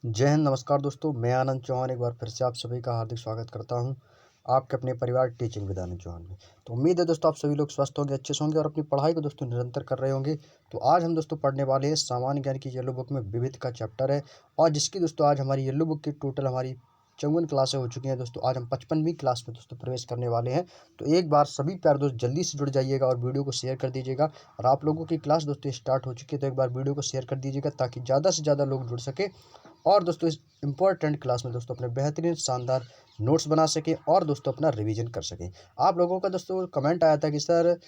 जय हिंद। नमस्कार दोस्तों, मैं आनंद चौहान एक बार फिर से आप सभी का हार्दिक स्वागत करता हूं आपके अपने परिवार टीचिंग विद आनंद चौहान में। तो उम्मीद है दोस्तों आप सभी लोग स्वस्थ होंगे, अच्छे से होंगे और अपनी पढ़ाई को दोस्तों निरंतर कर रहे होंगे। तो आज हम दोस्तों पढ़ने वाले हैं सामान्य ज्ञान की येलो बुक में विविध का चैप्टर है, और जिसकी दोस्तों आज हमारी येलो बुक की टोटल हमारी 54 क्लासें हो चुकी हैं दोस्तों। आज हम 55वीं क्लास में दोस्तों प्रवेश करने वाले हैं। तो एक बार सभी प्यारे दोस्त जल्दी से जुड़ जाइएगा और वीडियो को शेयर कर दीजिएगा। और आप लोगों की क्लास दोस्तों स्टार्ट हो चुकी है, तो एक बार वीडियो को शेयर कर दीजिएगा ताकि ज़्यादा से ज़्यादा लोग जुड़ सके और दोस्तों इस इम्पोर्टेंट क्लास में दोस्तों अपने बेहतरीन शानदार नोट्स बना सकें और दोस्तों अपना रिवीजन कर सकें। आप लोगों का दोस्तों कमेंट आया था कि सर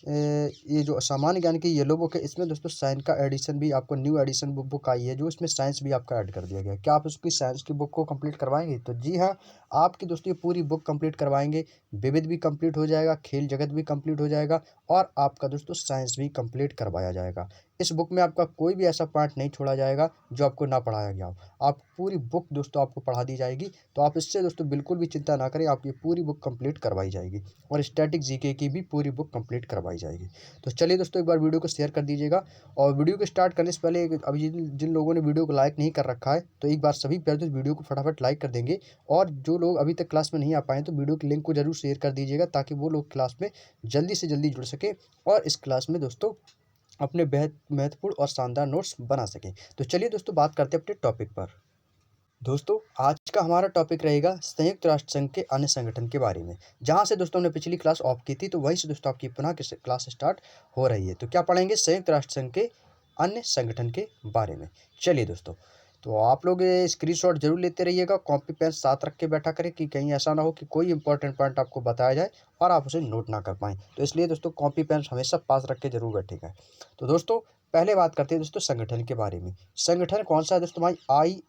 ये जो सामान्य ज्ञान की येलो बुक है, इसमें दोस्तों साइंस का एडिशन भी आपको न्यू एडिशन बुक आई है, जो इसमें साइंस भी आपका ऐड कर दिया गया है। क्या आप उसकी साइंस की बुक को कंप्लीट करवाएंगे? तो जी हाँ, आपकी दोस्तों ये पूरी बुक कंप्लीट करवाएंगे। विविध भी कंप्लीट हो जाएगा, खेल जगत भी कंप्लीट हो जाएगा और आपका दोस्तों साइंस भी कंप्लीट करवाया जाएगा। इस बुक में आपका कोई भी ऐसा पार्ट नहीं छोड़ा जाएगा जो आपको ना पढ़ाया गया हो। आप पूरी बुक दोस्तों आपको पढ़ा दी जाएगी, तो आप इससे दोस्तों बिल्कुल भी चिंता ना करें, आपकी पूरी बुक कंप्लीट करवाई जाएगी और स्टैटिक जीके की भी पूरी बुक कंप्लीट करवाई जाएगी। तो चलिए दोस्तों एक बार वीडियो को शेयर कर दीजिएगा, और वीडियो को स्टार्ट करने से पहले अभी जिन जिन लोगों ने वीडियो को लाइक नहीं कर रखा है, तो एक बार सभी प्यारे दोस्त वीडियो को फटाफट लाइक कर देंगे। और जो लोग अभी तक क्लास में नहीं आ पाए तो वीडियो के लिंक को जरूर शेयर कर दीजिएगा ताकि वो लोग क्लास में जल्दी से जल्दी जुड़ सके और इस क्लास में दोस्तों अपने बेहद महत्वपूर्ण और शानदार नोट्स बना सकें। तो चलिए दोस्तों बात करते हैं अपने टॉपिक पर। दोस्तों आज का हमारा टॉपिक रहेगा संयुक्त राष्ट्र संघ के अन्य संगठन के बारे में। जहां से दोस्तों हमने पिछली क्लास ऑफ की थी, तो वहीं से दोस्तों आपकी पुनः क्लास स्टार्ट हो रही है। तो क्या पढ़ेंगे? संयुक्त राष्ट्र संघ के अन्य संगठन के बारे में। चलिए दोस्तों, तो आप लोग स्क्रीनशॉट जरूर लेते रहिएगा, कॉपी पेन साथ रख के बैठा करें कि कहीं ऐसा ना हो कि कोई इंपॉर्टेंट पॉइंट आपको बताया जाए और आप उसे नोट ना कर पाएँ। तो इसलिए दोस्तों कॉपी पेन हमेशा पास रख के जरूर बैठेगा। तो दोस्तों पहले बात करते हैं दोस्तों संगठन के बारे में। संगठन कौन सा है दोस्तों? भाई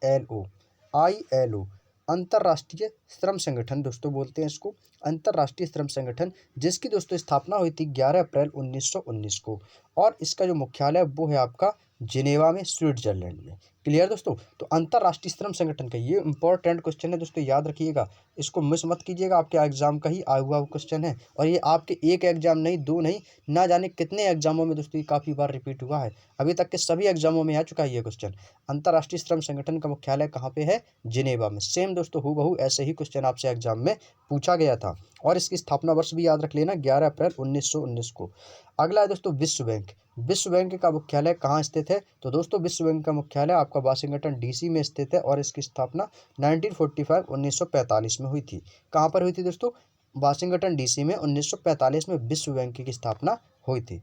ILO, अंतर्राष्ट्रीय श्रम संगठन दोस्तों बोलते हैं इसको, अंतर्राष्ट्रीय श्रम संगठन, जिसकी दोस्तों स्थापना हुई थी 11 अप्रैल 1919 को। और इसका जो मुख्यालय वो है आपका जिनेवा में, स्विट्जरलैंड में। क्लियर दोस्तों? तो अंतर्राष्ट्रीय श्रम संगठन का ये इंपॉर्टेंट क्वेश्चन है दोस्तों, याद रखिएगा, इसको मिस मत कीजिएगा। आपके एग्जाम का ही आया हुआ क्वेश्चन है, और ये आपके एक एग्जाम नहीं, दो नहीं, ना जाने कितने एग्जामों में दोस्तों ये काफ़ी बार रिपीट हुआ है। अभी तक के सभी एग्जामों में आ चुका है ये क्वेश्चन। अंतर्राष्ट्रीय श्रम संगठन का मुख्यालय कहाँ पे है? जिनेवा में। सेम दोस्तों हूबहू ऐसे ही क्वेश्चन आपसे एग्जाम में पूछा गया था। और इसकी स्थापना वर्ष भी याद रख लेना, 11 अप्रैल 1919 को। अगला है दोस्तों विश्व बैंक। विश्व बैंक का मुख्यालय कहाँ स्थित है? तो दोस्तों विश्व बैंक का मुख्यालय आपका वाशिंगटन DC में स्थित है, और इसकी स्थापना 1945 में हुई थी। कहाँ पर हुई थी दोस्तों? वाशिंगटन DC में 1945 में विश्व बैंक की स्थापना हुई थी।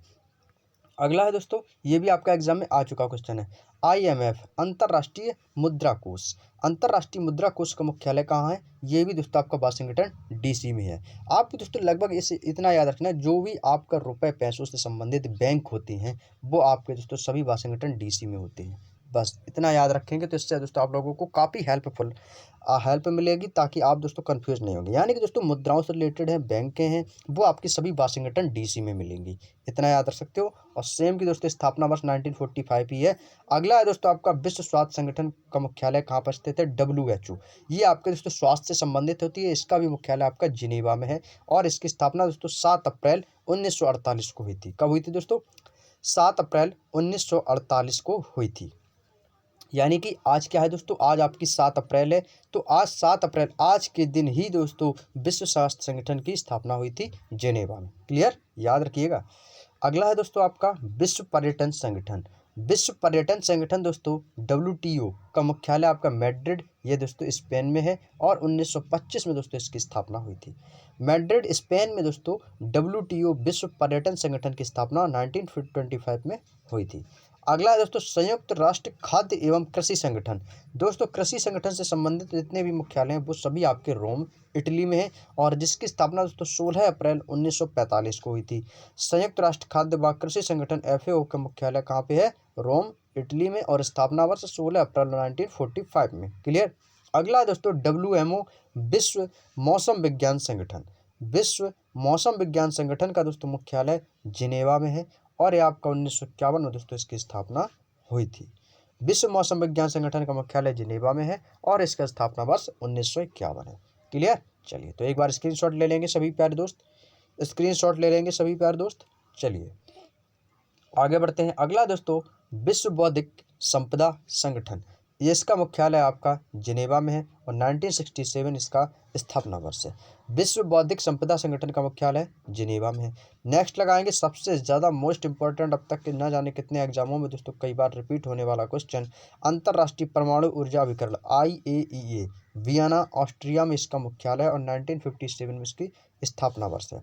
अगला है दोस्तों, ये भी आपका एग्जाम में आ चुका क्वेश्चन है, IMF, अंतर्राष्ट्रीय मुद्रा कोष। अंतर्राष्ट्रीय मुद्रा कोष का मुख्यालय कहाँ है? ये भी दोस्तों आपका वाशिंगटन DC में है। आपको दोस्तों लगभग इसे इतना याद रखना है, जो भी आपका रुपए पैसों से संबंधित बैंक होते हैं वो आपके दोस्तों सभी वाशिंगटन DC में होते हैं। बस इतना याद रखेंगे तो इससे दोस्तों आप लोगों को काफ़ी हेल्प मिलेगी, ताकि आप दोस्तों कंफ्यूज नहीं होंगे। यानी कि दोस्तों मुद्राओं से रिलेटेड हैं, बैंकें हैं, वो आपकी सभी वाशिंगटन DC में मिलेंगी। इतना याद रख सकते हो। और सेम की दोस्तों स्थापना वर्ष 1945 ही है। अगला है दोस्तों आपका विश्व स्वास्थ्य संगठन का मुख्यालय कहाँ पर स्थित है? WHO। ये आपके दोस्तों स्वास्थ्य से संबंधित होती है, इसका भी मुख्यालय आपका जिनेवा में है। और इसकी स्थापना दोस्तों 7 अप्रैल 1948 को हुई थी। कब हुई थी दोस्तों? 7 अप्रैल 1948 को हुई थी। यानी कि आज क्या है दोस्तों? आज आपकी 7 अप्रैल है। तो आज 7 अप्रैल, आज के दिन ही दोस्तों विश्व स्वास्थ्य संगठन की स्थापना हुई थी जिनेवा में। क्लियर? याद रखिएगा। अगला है दोस्तों आपका विश्व पर्यटन संगठन। विश्व पर्यटन संगठन दोस्तों WTO का मुख्यालय आपका मैड्रिड, ये दोस्तों स्पेन में है, और 1925 में दोस्तों इसकी स्थापना हुई थी। मैड्रिड स्पेन में दोस्तों WTO विश्व पर्यटन संगठन की स्थापना 1925 में हुई थी। अगला है दोस्तों संयुक्त राष्ट्र खाद्य एवं कृषि संगठन। दोस्तों कृषि संगठन से संबंधित जितने भी मुख्यालय हैं वो सभी आपके रोम, इटली में है, और जिसकी स्थापना दोस्तों 16 अप्रैल 1945 को हुई थी। संयुक्त राष्ट्र खाद्य व कृषि संगठन FAO का मुख्यालय कहाँ पे है? रोम, इटली में, और स्थापना वर्ष 16 अप्रैल 1945 में। क्लियर? अगला है दोस्तों WMO, विश्व मौसम विज्ञान संगठन। विश्व मौसम विज्ञान संगठन का दोस्तों मुख्यालय जिनेवा में है, और ये आपका 1951 में दोस्तों इसकी स्थापना हुई थी। विश्व मौसम विज्ञान संगठन का मुख्यालय जिनेवा में है, और इसका स्थापना वर्ष 1951 है। क्लियर? चलिए तो एक बार स्क्रीनशॉट ले लेंगे सभी प्यारे दोस्त, स्क्रीनशॉट ले लेंगे सभी प्यारे दोस्त। चलिए आगे बढ़ते हैं। अगला दोस्तों विश्व बौद्धिक संपदा संगठन। ये इसका मुख्यालय आपका जिनेवा में है और 1967 इसका स्थापना वर्ष है। विश्व बौद्धिक संपदा संगठन का मुख्यालय जिनेवा में है। नेक्स्ट लगाएंगे सबसे ज़्यादा मोस्ट इंपॉर्टेंट, अब तक के न जाने कितने एग्जामों में दोस्तों कई बार रिपीट होने वाला क्वेश्चन, अंतर्राष्ट्रीय परमाणु ऊर्जा अभिकरण IAEA, वियना ऑस्ट्रिया में इसका मुख्यालय और 1957 में इसकी स्थापना वर्ष है।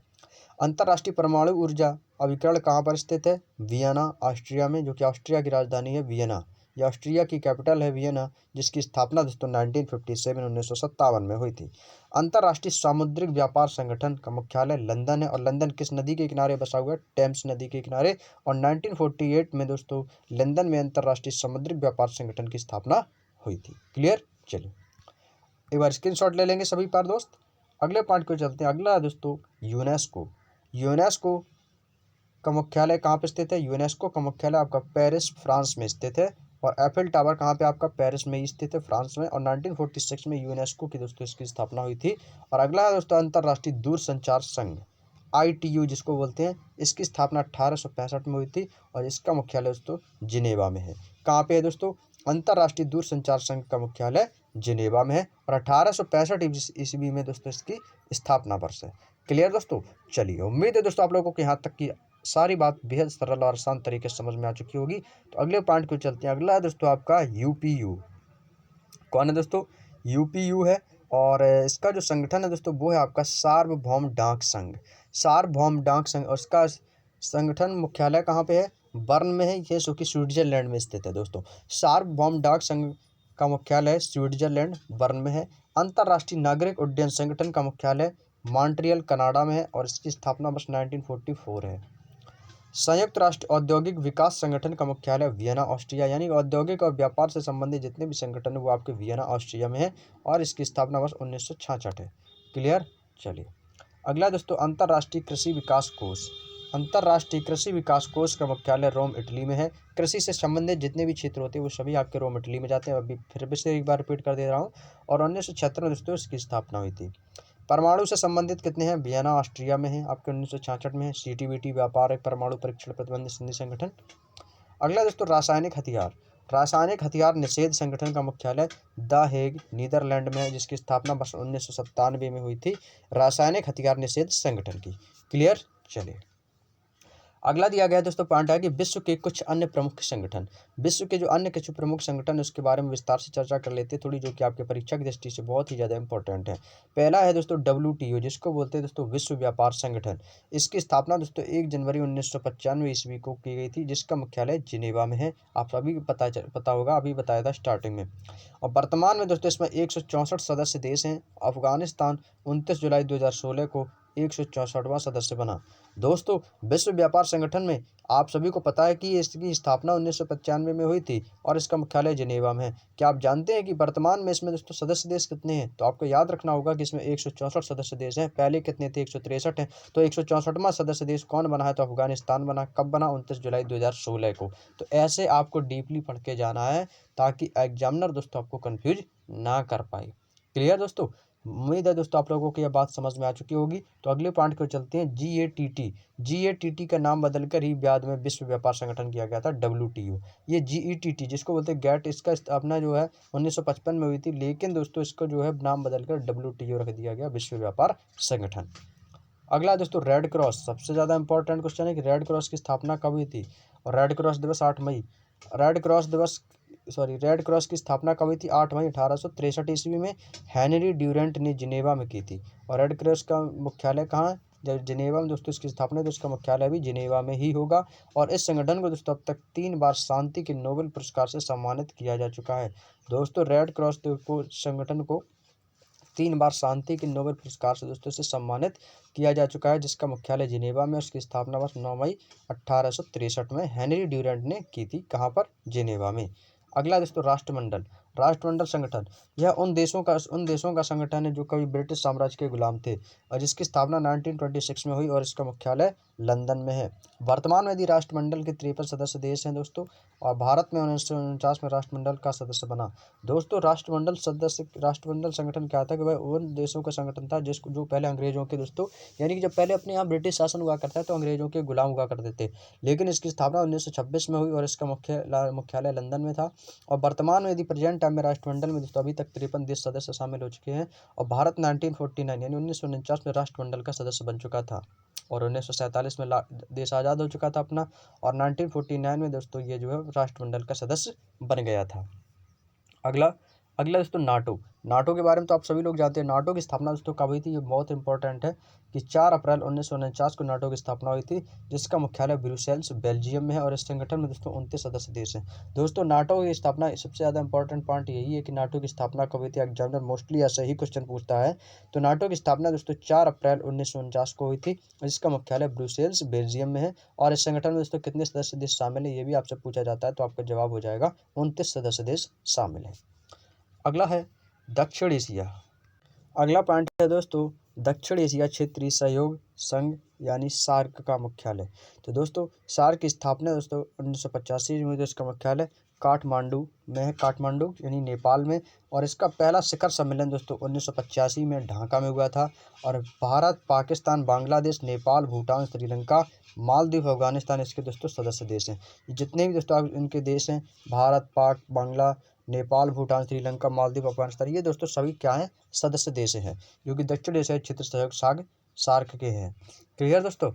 अंतर्राष्ट्रीय परमाणु ऊर्जा अभिकरण कहाँ पर स्थित है? वियना ऑस्ट्रिया में, जो कि ऑस्ट्रिया की राजधानी है वियना। यह ऑस्ट्रिया की कैपिटल है वियना, जिसकी स्थापना दोस्तों 1957 में हुई थी। अंतर्राष्ट्रीय सामुद्रिक व्यापार संगठन का मुख्यालय लंदन है और लंदन किस नदी के किनारे बसा हुआ है? टेम्स नदी के किनारे। और 1948 में दोस्तों लंदन में अंतर्राष्ट्रीय सामुद्रिक व्यापार संगठन की स्थापना हुई थी। क्लियर? चलिए एक बार स्क्रीनशॉट ले लेंगे सभी पार दोस्त। अगले पॉइंट को चलते हैं। अगला है दोस्तों यूनेस्को। यूनेस्को का मुख्यालय कहाँ पे स्थित है? यूनेस्को का मुख्यालय आपका पेरिस फ्रांस में स्थित है। और एफिल टावर कहाँ पे? आपका पेरिस में ही स्थित है, फ्रांस में। और 1946 में यूनेस्को की दोस्तों इसकी स्थापना हुई थी। और अगला है दोस्तों अंतर्राष्ट्रीय दूरसंचार संघ, ITU जिसको बोलते हैं। इसकी स्थापना 1865 में हुई थी और इसका मुख्यालय दोस्तों जिनेवा में है। कहाँ पे है दोस्तों? अंतर्राष्ट्रीय दूरसंचार संघ का मुख्यालय जिनेवा में है और 1865 ईस्वी में दोस्तों इसकी स्थापना वर्ष है। क्लियर दोस्तों? चलिए उम्मीद है दोस्तों आप लोगों को यहाँ तक की सारी बात बेहद सरल और आसान तरीके से समझ में आ चुकी होगी। तो अगले पॉइंट को चलते हैं। अगला है दोस्तों आपका UPU। कौन है दोस्तों? UPU है और इसका जो संगठन है दोस्तों वो है आपका सार्वभौम डाक संघ। सार्वभौम डाक संघ, और इसका संगठन मुख्यालय कहाँ पे है? बर्न में है, ये जो कि स्विट्जरलैंड में स्थित है दोस्तों। सार्वभौम डाक संघ का मुख्यालय स्विट्जरलैंड बर्न में है। अंतर्राष्ट्रीय नागरिक उड्डयन संगठन का मुख्यालय मॉन्ट्रियल कनाडा में है और इसकी स्थापना वर्ष 1944 है। संयुक्त राष्ट्र औद्योगिक विकास संगठन का मुख्यालय वियना ऑस्ट्रिया, यानी औद्योगिक और व्यापार से संबंधित जितने भी संगठन है वो आपके वियना ऑस्ट्रिया में है और इसकी स्थापना वर्ष 1966 है। क्लियर? चलिए अगला दोस्तों अंतर्राष्ट्रीय कृषि विकास कोष। अंतर्राष्ट्रीय कृषि विकास कोष का मुख्यालय रोम इटली में है। कृषि से संबंधित जितने भी क्षेत्र होते हैं वो सभी आपके रोम इटली में जाते हैं। अभी फिर से एक बार रिपीट कर दे रहा हूँ। और 1976 में दोस्तों इसकी स्थापना हुई थी। परमाणु से संबंधित कितने हैं? वियना ऑस्ट्रिया में है आपके 1966 में है। CTBT व्यापार एक परमाणु परीक्षण प्रतिबंध संधि संगठन। अगला दोस्तों रासायनिक हथियार। रासायनिक हथियार निषेध संगठन का मुख्यालय द हेग नीदरलैंड में है, जिसकी स्थापना वर्ष 1997 में हुई थी, रासायनिक हथियार निषेध संगठन की। क्लियर? चलिए अगला दिया गया दोस्तों पॉइंट है कि विश्व के कुछ अन्य प्रमुख संगठन। विश्व के जो अन्य कुछ प्रमुख संगठन है उसके बारे में विस्तार से चर्चा कर लेते हैं थोड़ी, जो कि आपके परीक्षा की दृष्टि से बहुत ही ज़्यादा इंपॉर्टेंट है। पहला है दोस्तों WTO, जिसको बोलते हैं दोस्तों विश्व व्यापार संगठन। इसकी स्थापना दोस्तों 1 जनवरी 1995 ईस्वी को की गई थी, जिसका मुख्यालय जिनेवा में है। आप सभी को पता होगा, अभी बताया था स्टार्टिंग में। और वर्तमान में दोस्तों इसमें 164 सदस्य देश हैं। अफगानिस्तान 29 जुलाई 2016 को 164वां सदस्य बना। दोस्तों विश्व व्यापार संगठन में आप सभी को पता है कि इसकी स्थापना 1995 में हुई थी और इसका मुख्यालय जिनेवा में है। क्या आप जानते हैं कि वर्तमान में इसमें दोस्तों सदस्य देश कितने हैं? तो आपको याद रखना होगा कि इसमें 164 सदस्य देश हैं। पहले कितने थे? 163 हैं। तो 164वां सदस्य देश कौन बना है? तो अफगानिस्तान बना। कब बना? 29 जुलाई 2016 को। तो ऐसे आपको डीपली पढ़ के जाना है ताकि एग्जामिनर दोस्तों आपको कन्फ्यूज ना कर पाए। क्लियर दोस्तों? उम्मीद है दोस्तों आप लोगों को यह बात समझ में आ चुकी होगी। तो अगले पॉइंट को चलते हैं। GATT का नाम बदलकर ही बाद में विश्व व्यापार संगठन किया गया था WTO। ये GETT जिसको बोलते हैं गेट, इसका स्थापना जो है 1955 में हुई थी, लेकिन दोस्तों इसको जो है नाम बदलकर WTO रख दिया गया, विश्व व्यापार संगठन। अगला दोस्तों रेड क्रॉस। सबसे ज़्यादा इंपॉर्टेंट क्वेश्चन है कि रेड क्रॉस की स्थापना कब हुई थी? और रेड क्रॉस दिवस 8 मई। रेड क्रॉस की स्थापना कब हुई थी? 8 मई 1863 ईस्वी में हेनरी ड्यूरेंट ने जिनेवा में की थी। और रेड क्रॉस का मुख्यालय कहाँ है? जब जिनेवा में दोस्तों इसकी स्थापना, तो इसका मुख्यालय भी जिनेवा में ही होगा। और इस संगठन को दोस्तों अब तक 3 बार शांति के नोबेल पुरस्कार से सम्मानित किया जा चुका है। दोस्तों रेड क्रॉस को संगठन को 3 बार शांति के नोबेल पुरस्कार से दोस्तों से सम्मानित किया जा चुका है, जिसका मुख्यालय जिनेवा में। उसकी स्थापना वर्ष 9 मई 1863 में हेनरी ड्यूरेंट ने की थी। कहाँ पर? जिनेवा में। अगला दोस्तों राष्ट्रमंडल। राष्ट्रमंडल संगठन यह उन देशों का संगठन है जो कभी ब्रिटिश साम्राज्य के गुलाम थे और जिसकी स्थापना 1926 में हुई और इसका मुख्यालय लंदन में है। वर्तमान में यदि राष्ट्रमंडल के 53 सदस्य देश हैं दोस्तों, और भारत में 1949 में राष्ट्रमंडल का सदस्य बना। दोस्तों राष्ट्रमंडल संगठन क्या था कि वह उन देशों का संगठन था जिसको जो पहले अंग्रेजों के दोस्तों, यानी कि जब पहले अपने यहाँ ब्रिटिश शासन हुआ करता है तो अंग्रेजों के गुलाम हुआ करते थे, लेकिन इसकी स्थापना 1926 में हुई और इसका मुख्यालय लंदन में था। और वर्तमान में यदि प्रेजेंट टाइम में राष्ट्रमंडल में दोस्तों अभी तक 53 देश सदस्य शामिल हो चुके हैं और भारत 1949 यानी 1949 में राष्ट्रमंडल का सदस्य बन चुका था और 1947 में देश आज़ाद हो चुका था अपना, और 1949 में दोस्तों ये जो है राष्ट्रमंडल का सदस्य बन गया था। अगला अगला दोस्तों नाटो। नाटो के बारे में तो आप सभी लोग जानते हैं। नाटो की स्थापना दोस्तों कब हुई थी, ये बहुत इंपॉर्टेंट है कि 4 अप्रैल 1949 को नाटो की स्थापना हुई थी, जिसका मुख्यालय ब्रुसेल्स बेल्जियम में है और इस संगठन में दोस्तों 29 सदस्य देश हैं। दोस्तों नाटो की स्थापना सबसे ज़्यादा इंपॉर्टेंट पॉइंट यही है कि नाटो की स्थापना कब हुई थी। एग्जामिनर मोस्टली ऐसा ही क्वेश्चन पूछता है। तो नाटो की स्थापना दोस्तों 4 अप्रैल 1949 को हुई थी, जिसका मुख्यालय ब्रुसेल्स बेल्जियम में है और इस संगठन में दोस्तों कितने सदस्य देश शामिल हैं, ये भी आपसे पूछा जाता है, तो आपका जवाब हो जाएगा 29 सदस्य देश शामिल हैं। अगला है दक्षिण एशिया। अगला पॉइंट है दोस्तों दक्षिण एशिया क्षेत्रीय सहयोग संघ यानी सार्क का मुख्यालय। तो दोस्तों सार्क की स्थापना दोस्तों 1985 में, इसका मुख्यालय काठमांडू में है, काठमांडू यानी नेपाल में, और इसका पहला शिखर सम्मेलन दोस्तों 1985 में ढाका में हुआ था। और भारत, पाकिस्तान, बांग्लादेश, नेपाल, भूटान, श्रीलंका, मालदीव, अफगानिस्तान इसके दोस्तों सदस्य देश हैं। जितने भी दोस्तों इनके देश हैं, भारत, पाक, बांग्ला, नेपाल, भूटान, श्रीलंका, मालदीव, अफगानिस्तान, ये दोस्तों सभी क्या हैं, सदस्य देश हैं, जो कि दक्षिण एशियाई क्षेत्र सहयोग संघ सार्क के हैं। क्लियर दोस्तों।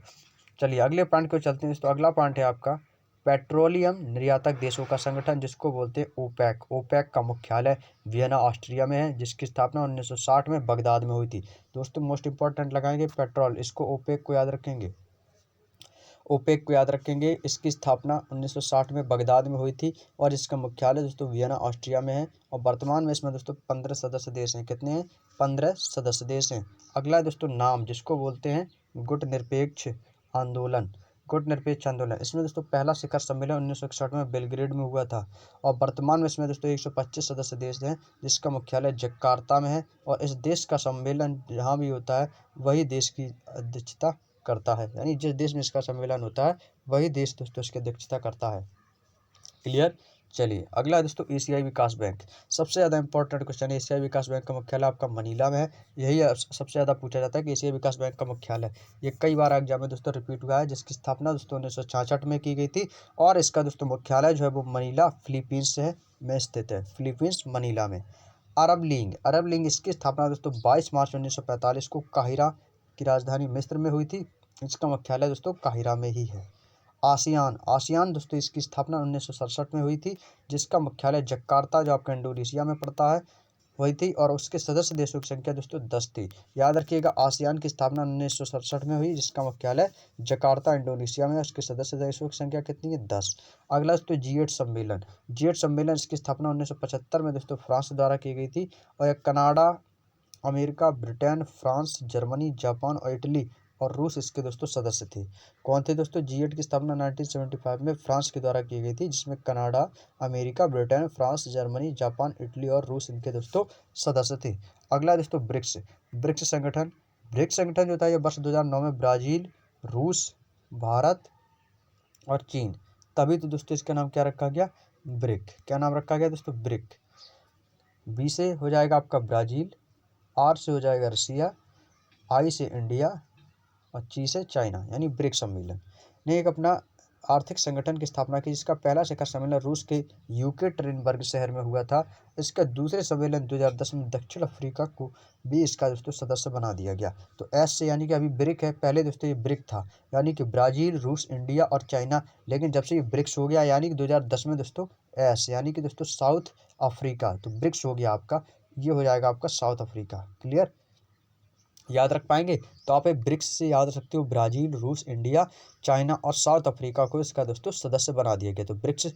चलिए अगले पॉइंट को चलते हैं दोस्तों। अगला पॉइंट है आपका पेट्रोलियम निर्यातक देशों का संगठन, जिसको बोलते हैं ओपेक। ओपेक का मुख्यालय वियना ऑस्ट्रिया में है, जिसकी स्थापना 1960 में बगदाद में हुई थी। दोस्तों मोस्ट इंपॉर्टेंट लगाएंगे पेट्रोल, इसको ओपेक को याद रखेंगे, ओपेक को याद रखेंगे। इसकी स्थापना 1960 में बगदाद में हुई थी और इसका मुख्यालय दोस्तों वियना ऑस्ट्रिया में है और वर्तमान में इसमें दोस्तों 15 सदस्य देश हैं। कितने हैं, 15 सदस्य देश हैं। अगला दोस्तों नाम, जिसको बोलते हैं गुटनिरपेक्ष आंदोलन, गुटनिरपेक्ष आंदोलन। इसमें दोस्तों पहला शिखर सम्मेलन 1961 में बेलग्रेड में हुआ था और वर्तमान में इसमें दोस्तों 125 सदस्य देश हैं, जिसका मुख्यालय जकार्ता में है और इस देश का सम्मेलन जहाँ भी होता है वही देश की अध्यक्षता करता है, यानी जिस देश में इसका सम्मेलन होता है वही देश दोस्तों इसकी अध्यक्षता करता है। क्लियर। चलिए अगला दोस्तों एशियाई विकास बैंक। सबसे ज़्यादा इंपॉर्टेंट क्वेश्चन है। एशियाई विकास बैंक का मुख्यालय आपका मनीला में है। यही सबसे ज़्यादा पूछा जाता है कि एशियाई विकास बैंक का मुख्यालय, ये कई बार एग्जाम में दोस्तों रिपीट हुआ है, जिसकी स्थापना दोस्तों 1966 में की गई थी और इसका दोस्तों मुख्यालय जो है वो मनीला फिलीपींस में स्थित है, फिलीपींस मनीला में। अरब लीग, अरब लीग इसकी स्थापना दोस्तों 22 मार्च 1945 को काहिरा की राजधानी मिस्र में हुई थी। इसका मुख्यालय दोस्तों काहिरा में ही है। आसियान, आसियान दोस्तों इसकी स्थापना 1967 में हुई थी, जिसका मुख्यालय जकार्ता जो आपका इंडोनेशिया में पड़ता है वही थी और उसके सदस्य देशों की संख्या दोस्तों 10 थी। याद रखिएगा आसियान की स्थापना 1967 में हुई, जिसका मुख्यालय जकार्ता इंडोनेशिया में है, उसके सदस्य देशों की संख्या कितनी है, 10। अगला दोस्तों G8 सम्मेलन। G8 सम्मेलन इसकी स्थापना 1975 में दोस्तों फ्रांस द्वारा की गई थी और Canada, America, Britain, France, Germany, Japan और इटली और रूस इसके दोस्तों सदस्य थे। कौन थे दोस्तों, G8 की स्थापना 1975 में फ्रांस के द्वारा की गई थी, जिसमें Canada, America, Britain, France, Germany, Japan, Italy और रूस इनके दोस्तों सदस्य थे। अगला दोस्तों ब्रिक्स, ब्रिक्स संगठन। ब्रिक्स संगठन जो था ये वर्ष 2009 में ब्राज़ील, रूस, भारत और चीन, तभी तो दोस्तों इसका नाम क्या रखा गया, ब्रिक। क्या नाम रखा गया दोस्तों, ब्रिक। बी से हो जाएगा आपका ब्राज़ील, आर से हो जाएगा रसिया, आई से इंडिया और ची से चाइना, यानी ब्रिक्स सम्मेलन ने एक अपना आर्थिक संगठन की स्थापना की, जिसका पहला शिखर सम्मेलन रूस के यूके ट्रिनबर्ग शहर में हुआ था। इसका दूसरे सम्मेलन 2010 में दक्षिण अफ्रीका को भी इसका दोस्तों सदस्य बना दिया गया। तो एस से यानी कि अभी ब्रिक है, पहले दोस्तों ये ब्रिक था, यानी कि ब्राज़ील, रूस, इंडिया और चाइना, लेकिन जब से ये ब्रिक्स हो गया यानी कि 2010 में दोस्तों एस यानी कि दोस्तों साउथ अफ्रीका, तो ब्रिक्स हो गया आपका, ये हो जाएगा आपका साउथ अफ्रीका। क्लियर, याद रख पाएंगे तो आप ब्रिक्स से याद रख सकते हो ब्राज़ील, रूस, इंडिया, चाइना और साउथ अफ्रीका को इसका दोस्तों सदस्य बना दिया गया। तो ब्रिक्स,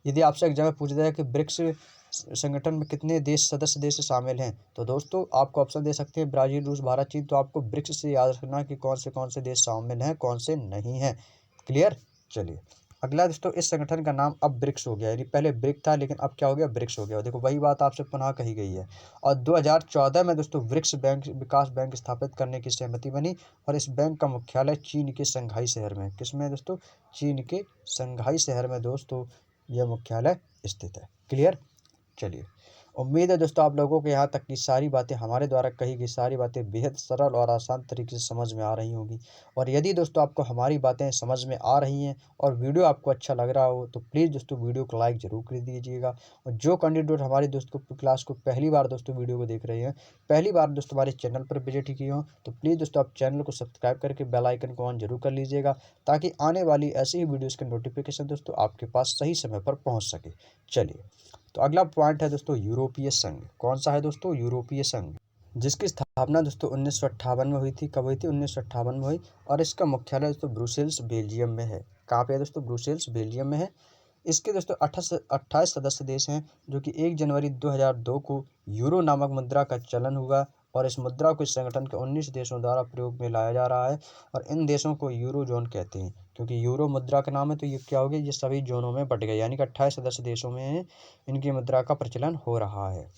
यदि आपसे एग्जाम में पूछ दिया कि ब्रिक्स संगठन में कितने देश सदस्य देश शामिल हैं, तो दोस्तों आपको ऑप्शन दे सकते हैं ब्राज़ील, रूस, भारत, चीन। तो आपको ब्रिक्स से याद रखना कि कौन से देश शामिल हैं, कौन से नहीं हैं। क्लियर। चलिए अगला दोस्तों, इस संगठन का नाम अब ब्रिक्स हो गया, यानी पहले ब्रिक था लेकिन अब क्या हो गया, ब्रिक्स हो गया। देखो वही बात आपसे पुनः कही गई है। और 2014 में दोस्तों ब्रिक्स बैंक विकास बैंक स्थापित करने की सहमति बनी और इस बैंक का मुख्यालय चीन के शंघाई शहर में, किसमें दोस्तों, चीन के शंघाई शहर में दोस्तों यह मुख्यालय स्थित है। क्लियर। चलिए, उम्मीद है दोस्तों आप लोगों को यहाँ तक की सारी बातें, हमारे द्वारा कही गई सारी बातें बेहद सरल और आसान तरीके से समझ में आ रही होंगी। और यदि दोस्तों आपको हमारी बातें समझ में आ रही हैं और वीडियो आपको अच्छा लग रहा हो तो प्लीज़ दोस्तों वीडियो को लाइक ज़रूर कर दीजिएगा। और जो कैंडिडेट हमारी दोस्तों क्लास को पहली बार दोस्तों वीडियो को देख रहे हैं, पहली बार दोस्तों हमारे चैनल पर विजिट किए हों, तो प्लीज़ दोस्तों आप चैनल को सब्सक्राइब करके बेल आइकन को ऑन जरूर कर लीजिएगा, ताकि आने वाली ऐसी ही वीडियोज़ के नोटिफिकेशन दोस्तों आपके पास सही समय पर पहुँच सके। चलिए, तो अगला पॉइंट है दोस्तों यूरोपीय संघ। कौन सा है दोस्तों? यूरोपीय संघ, जिसकी स्थापना दोस्तों 1958 में हुई थी। कब हुई थी? 1958 में हुई। और इसका मुख्यालय दोस्तों ब्रुसेल्स बेल्जियम में है। कहाँ पे है दोस्तों? ब्रुसेल्स बेल्जियम में है। इसके दोस्तों 28 सदस्य देश हैं, जो कि 1 जनवरी 2002 को यूरो नामक मुद्रा का चलन हुआ। और इस मुद्रा को इस संगठन के 19 देशों द्वारा प्रयोग में लाया जा रहा है। और इन देशों को यूरो जोन कहते हैं, क्योंकि यूरो मुद्रा का नाम है। तो ये क्या हो गया? ये सभी जोनों में बट गए, यानी कि 28 सदस्य देशों में इनकी मुद्रा का प्रचलन हो रहा है।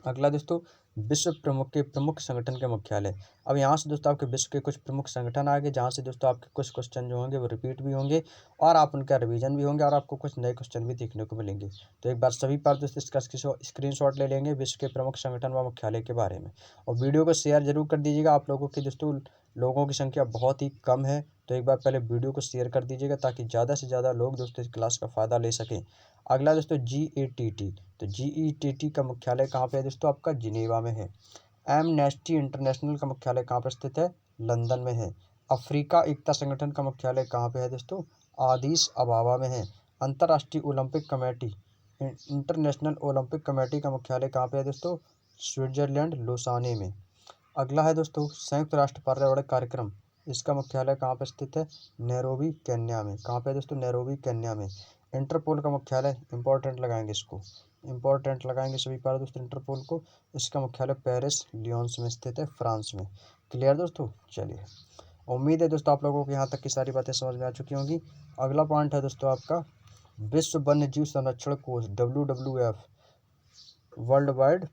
अगला दोस्तों, विश्व प्रमुख संगठन के मुख्यालय। अब यहाँ से दोस्तों आपके विश्व के कुछ प्रमुख संगठन आ गए, जहाँ से दोस्तों आपके कुछ क्वेश्चन जो होंगे वो रिपीट भी होंगे और आप उनका रिवीजन भी होंगे और आपको कुछ नए क्वेश्चन भी देखने को मिलेंगे। तो एक बार सभी पर दोस्तों इसका स्क्रीनशॉट ले लेंगे विश्व के प्रमुख संगठन व मुख्यालय के बारे में। और वीडियो को शेयर जरूर कर दीजिएगा। आप लोगों की दोस्तों लोगों की संख्या बहुत ही कम है, तो एक बार पहले वीडियो को शेयर कर दीजिएगा, ताकि ज़्यादा से ज़्यादा लोग दोस्तों इस क्लास का फ़ायदा ले सकें। अगला दोस्तों GATT। तो GATT का मुख्यालय कहाँ पे है दोस्तों? आपका जिनेवा में है। एमनेस्टी इंटरनेशनल का मुख्यालय कहाँ पर स्थित है? लंदन में है। अफ्रीका एकता संगठन का मुख्यालय कहाँ पे है दोस्तों? आदिस अबाबा में है। अंतर्राष्ट्रीय Olympic committee international Olympic committee का मुख्यालय कहाँ पे है दोस्तों? स्विट्जरलैंड लोसाने में। अगला है दोस्तों संयुक्त राष्ट्र पर्यावरण कार्यक्रम। इसका मुख्यालय कहाँ पर स्थित है? नैरोबी केन्या में। कहाँ पे है दोस्तों? नैरोबी केन्या में। इंटरपोल का मुख्यालय, इंपॉर्टेंट लगाएंगे इसको, इंपॉर्टेंट लगाएंगे सभी पर दोस्तों इंटरपोल को। इसका मुख्यालय पेरिस लियोन्स में स्थित है, फ्रांस में। क्लियर दोस्तों? चलिए, उम्मीद है दोस्तों आप लोगों को यहाँ तक की सारी बातें समझ में आ चुकी होंगी। अगला पॉइंट है दोस्तों आपका विश्व वन्य जीव संरक्षण कोष, WWF, वर्ल्ड वाइड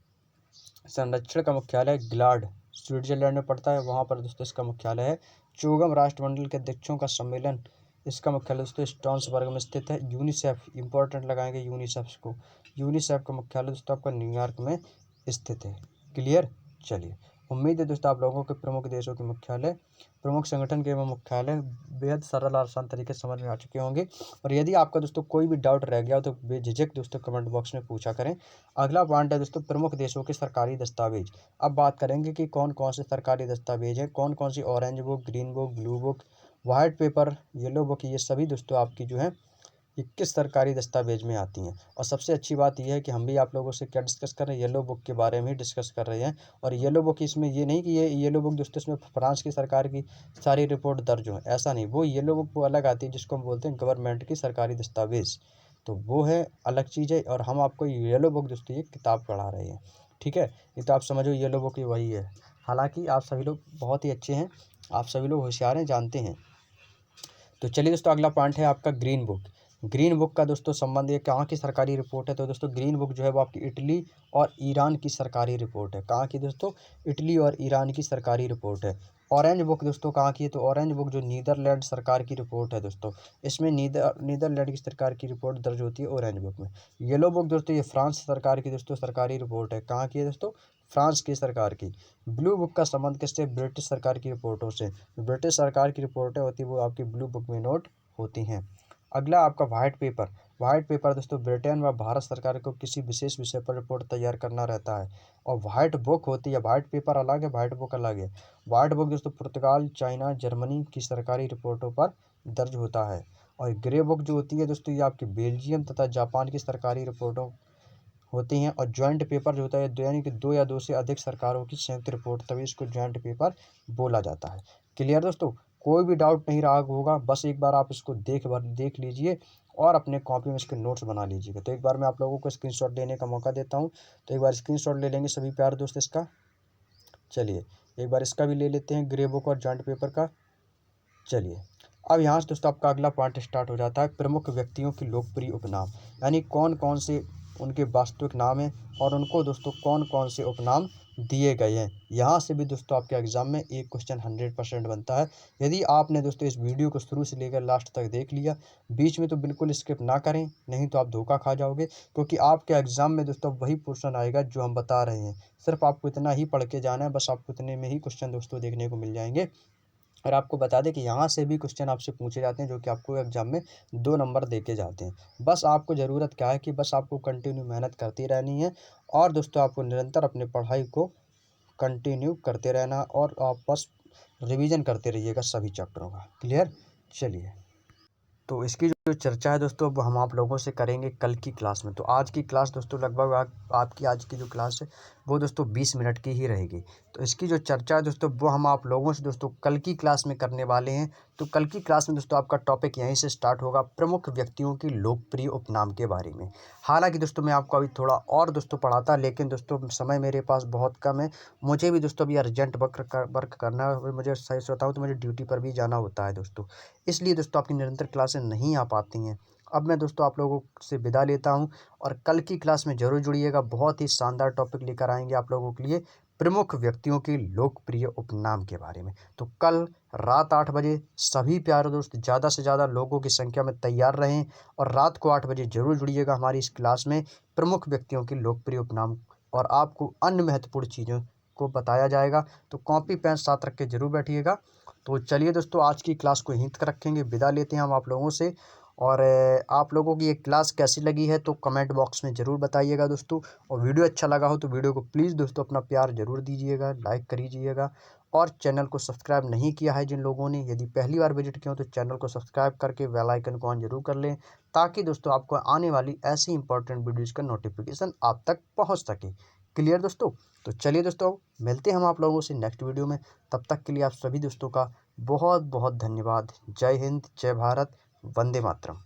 संरक्षण का मुख्यालय ग्लाड स्विट्जरलैंड में पड़ता है। वहाँ पर दोस्तों इसका मुख्यालय है। चौगम राष्ट्रमंडल के अध्यक्षों का सम्मेलन, इसका मुख्यालय दोस्तों स्टॉन्सबर्ग में स्थित है। यूनिसेफ, इंपॉर्टेंट लगाएंगे यूनिसेफ को। यूनिसेफ का मुख्यालय दोस्तों आपका न्यूयॉर्क में स्थित है। क्लियर? चलिए, उम्मीद है दोस्तों आप लोगों के प्रमुख देशों के मुख्यालय, प्रमुख संगठन के मुख्यालय बेहद सरल और आसान तरीके से समझ में आ चुके होंगे। और यदि आपका दोस्तों कोई भी डाउट रह गया हो तो बेझिझक दोस्तों कमेंट बॉक्स में पूछा करें। अगला पॉइंट है दोस्तों प्रमुख देशों के सरकारी दस्तावेज। अब बात करेंगे कि कौन कौन से सरकारी दस्तावेज हैं, कौन कौन सी orange book, green book, blue book, white paper, yellow book, ये सभी दोस्तों आपकी जो है 21 सरकारी दस्तावेज में आती हैं। और सबसे अच्छी बात यह है कि हम भी आप लोगों से क्या डिस्कस कर रहे हैं? येलो बुक के बारे में ही डिस्कस कर रहे हैं। और येलो बुक इसमें ये नहीं कि ये येलो बुक दोस्तों इसमें फ्रांस की सरकार की सारी रिपोर्ट दर्ज हो, ऐसा नहीं। वो येलो बुक वो अलग आती है, जिसको हम बोलते हैं गवर्नमेंट की सरकारी दस्तावेज, तो वो है अलग चीज़ है। और हम आपको येलो बुक दोस्तों ये किताब पढ़ा रहे हैं, ठीक है? ये तो आप समझो येलो बुक ही वही है। हालांकि आप सभी लोग बहुत ही अच्छे हैं, आप सभी लोग होशियार हैं, जानते हैं। तो चलिए दोस्तों, अगला पॉइंट है आपका ग्रीन बुक। ग्रीन बुक का दोस्तों संबंध ये कहाँ की सरकारी रिपोर्ट है? तो दोस्तों ग्रीन बुक जो है वो आपकी इटली और ईरान की सरकारी रिपोर्ट है। कहाँ की दोस्तों? इटली और ईरान की सरकारी रिपोर्ट है। ऑरेंज बुक दोस्तों कहाँ की है? तो ऑरेंज बुक जो नीदरलैंड सरकार की रिपोर्ट है दोस्तों, इसमें नीदरलैंड की सरकार की रिपोर्ट दर्ज होती है ऑरेंज बुक में। येलो बुक दोस्तों ये फ्रांस सरकार की दोस्तों सरकारी रिपोर्ट है। कहाँ की है दोस्तों? फ्रांस की सरकार की। ब्लू बुक का संबंध किससे? ब्रिटिश सरकार की रिपोर्टों से। ब्रिटिश सरकार की रिपोर्टें होती है वो आपकी ब्लू बुक में नोट होती हैं। अगला आपका वाइट पेपर। वाइट पेपर दोस्तों ब्रिटेन व भारत सरकार को किसी विशेष विषय पर रिपोर्ट तैयार करना रहता है। और वाइट बुक होती है, वाइट पेपर अलग है, वाइट बुक अलग है। वाइट बुक दोस्तों पुर्तगाल, चाइना, जर्मनी की सरकारी रिपोर्टों पर दर्ज होता है। और ग्रे बुक जो होती है दोस्तों ये आपकी बेल्जियम तथा जापान की सरकारी रिपोर्टों होती हैं। और जॉइंट पेपर जो होता है यानी कि दो या दो से अधिक सरकारों की संयुक्त रिपोर्ट, तभी इसको जॉइंट पेपर बोला जाता है। क्लियर दोस्तों? कोई भी डाउट नहीं रहा होगा, बस एक बार आप इसको देख लीजिए और अपने कॉपी में इसके नोट्स बना लीजिएगा। तो एक बार मैं आप लोगों को स्क्रीनशॉट लेने का मौका देता हूँ, तो एक बार स्क्रीनशॉट ले लेंगे सभी प्यारे दोस्त इसका। चलिए, एक बार इसका भी ले लेते हैं, ग्रे बुक और जॉइंट पेपर का। चलिए, अब यहाँ से दोस्तों आपका अगला पार्ट स्टार्ट हो जाता है, प्रमुख व्यक्तियों की लोकप्रिय उपनाम, यानी कौन कौन से उनके वास्तविक नाम हैं और उनको दोस्तों कौन कौन से उपनाम दिए गए हैं। यहाँ से भी दोस्तों आपके एग्ज़ाम में एक क्वेश्चन 100% बनता है। यदि आपने दोस्तों इस वीडियो को शुरू से लेकर लास्ट तक देख लिया, बीच में तो बिल्कुल स्किप ना करें, नहीं तो आप धोखा खा जाओगे, क्योंकि आपके एग्ज़ाम में दोस्तों वही पोर्शन आएगा जो हम बता रहे हैं। सिर्फ आपको इतना ही पढ़ के जाना है, बस आपको इतने में ही क्वेश्चन दोस्तों देखने को मिल जाएंगे। और आपको बता दें कि यहाँ से भी क्वेश्चन आपसे पूछे जाते हैं जो कि आपको एग्ज़ाम में 2 नंबर दे के जाते हैं। बस आपको ज़रूरत क्या है कि बस आपको कंटिन्यू मेहनत करती रहनी है, और दोस्तों आपको निरंतर अपनी पढ़ाई को कंटिन्यू करते रहना, और आप बस रिवीजन करते रहिएगा सभी चैप्टरों का। क्लियर? चलिए, तो इसकी जो चर्चा है दोस्तों अब हम आप लोगों से करेंगे कल की क्लास में। तो आज की क्लास दोस्तों लगभग आपकी आज की जो क्लास है वो दोस्तों 20 मिनट की ही रहेगी। तो इसकी जो चर्चा है दोस्तों वो हम आप लोगों से दोस्तों कल की क्लास में करने वाले हैं। तो कल की क्लास में दोस्तों आपका टॉपिक यहीं से स्टार्ट होगा, प्रमुख व्यक्तियों की लोकप्रिय उपनाम के बारे में। हालांकि दोस्तों मैं आपको अभी थोड़ा और दोस्तों पढ़ाता, लेकिन दोस्तों समय मेरे पास बहुत कम है। मुझे भी दोस्तों अभी अर्जेंट वर्क करना है, मुझे सही से बताऊँ तो मुझे ड्यूटी पर भी जाना होता है दोस्तों, इसलिए दोस्तों आपकी निरंतर क्लासें नहीं आ पाती हैं। अब मैं दोस्तों आप लोगों से विदा लेता हूं, और कल की क्लास में ज़रूर जुड़िएगा। बहुत ही शानदार टॉपिक लेकर आएंगे आप लोगों के लिए, प्रमुख व्यक्तियों की लोकप्रिय उपनाम के बारे में। तो कल रात 8 बजे सभी प्यारे दोस्त ज़्यादा से ज़्यादा लोगों की संख्या में तैयार रहें, और रात को 8 बजे ज़रूर जुड़िएगा हमारी इस क्लास में, प्रमुख व्यक्तियों की लोकप्रिय उपनाम, और आपको अन्य महत्वपूर्ण चीज़ों को बताया जाएगा। तो कॉपी पेन साथ रख के जरूर बैठिएगा। तो चलिए दोस्तों, आज की क्लास को यहीं तक रखेंगे, विदा लेते हैं हम आप लोगों से। और आप लोगों की ये क्लास कैसी लगी है तो कमेंट बॉक्स में ज़रूर बताइएगा दोस्तों। और वीडियो अच्छा लगा हो तो वीडियो को प्लीज़ दोस्तों अपना प्यार ज़रूर दीजिएगा, लाइक करीजिएगा। और चैनल को सब्सक्राइब नहीं किया है जिन लोगों ने, यदि पहली बार विजिट किया हो तो चैनल को सब्सक्राइब करके बेल आइकन को ऑन जरूर कर लें, ताकि दोस्तों आपको आने वाली ऐसी इंपॉर्टेंट वीडियोज़ का नोटिफिकेशन आप तक पहुँच सके। क्लियर दोस्तों? तो चलिए दोस्तों, मिलते हैं हम आप लोगों से नेक्स्ट वीडियो में। तब तक के लिए आप सभी दोस्तों का बहुत बहुत धन्यवाद। जय हिंद, जय भारत, वंदे मातरम।